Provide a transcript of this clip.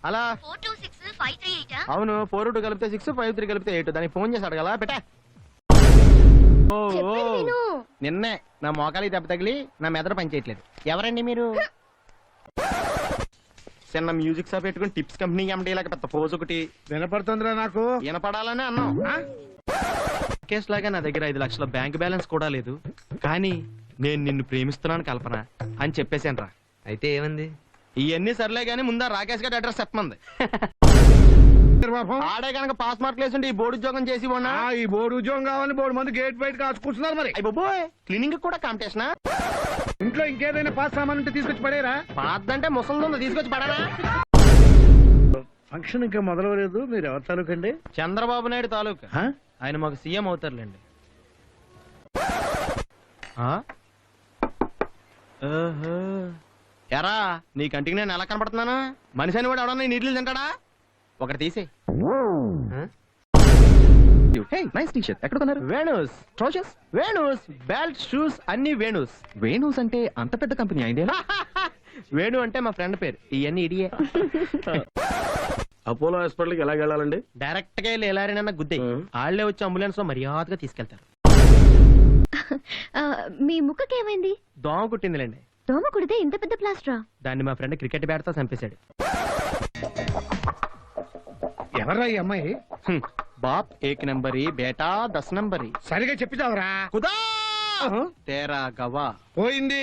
అలా 426-538 అవును 4-2 కలిపితే 6 5-3 కలిపితే 8 దానికి ఫోన్ చేసి అడగలా బెటా. నిన్నే నా మోకాలి దెబ్బ తగిలి నా మెదడు పనిచేయట్లేదు. ఎవరండి మీరు? చిన్న మ్యూజిక్ షాప్ పెట్టుకుని టిప్స్ కంపెనీ ఎండి లాగా పెద్ద పోజ్ ఒకటి వినపడుతుందిరా నాకు. వినపడాలని అన్నాం. కేసు లాగా నా దగ్గర 5 లక్షల బ్యాంక్ బ్యాలెన్స్ కూడా లేదు, కానీ నేను నిన్ను ప్రేమిస్తున్నాను కల్పన అని చెప్పేశాను రా. అయితే ఏమంది? ఇవన్నీ సర్లే గానీ ముందా రాకేష్ గారి అడ్రస్ చెప్పమంది. ఆడే కనుక పాస్ మార్క్ లేసుంటే ఈ బోర్డు ఉద్యోగం చేసి ఉన్నా. ఈ బోర్డు ఉద్యోగం కావాలని బోర్డు మంది గేట్ బయట కాచుకుంటున్నారు. మరి అయిపోయి క్లీనింగ్ కూడా కాంపిటీషనా? ఇంట్లో ఇంకేదైనా పాస్ సామాన్ ఉంటే తీసుకొచ్చి పడేరా. పాదంటే ముసలి తీసుకొచ్చి పడానా? ఫంక్షన్ ఇంకా మొదలవలేదు. మీరు ఎవరి తాలూకు అండి? చంద్రబాబు నాయుడు తాలూకా. ఆయన మాకు సీఎం అవుతారులేండి. ఎరా నీ కంటికి నేను ఎలా కనపడుతున్నాను? మనిషి అని కూడా ఎవడన్నా నీళ్ళు తింటాడా? ఒకటి తీసే. Nice T shirt. ఎక్కడ కొన్నారు? వేణూస్ ట్రౌజర్స్, వేణూస్ బెల్ట్, షూస్ అన్ని వేణూస్. వేణూస్ అంటే అంత పెద్ద కంపెనీ అయిందే. వేణు అంటే మా ఫ్రెండ్ పేరు. ఇవన్నీ ఇడియే. అపోలో హాస్పిటల్కి ఎలాగ వెళ్ళాలండి? డైరెక్ట్ గా వెళ్ళి ఎలారైనా గుద్దే వాళ్ళే వచ్చి అంబులెన్స్ లో మర్యాదగా తీసుకెళ్తారు. మీ ముక్కకి ఏమైంది? దోమ కుట్టిందిలేండి. దోమ కుడితే ఇంత పెద్ద ప్లాస్టరా? దాన్ని మా ఫ్రెండ్ క్రికెట్ బ్యాట్ తో చంపేశాడు. ఎవర్రా ఈ అమ్మాయి? బాప్ 1 నంబరి బేటా 10 నంబరి. సరిగా చెప్పిదావరా. కుదా తేరా గవా పోయింది.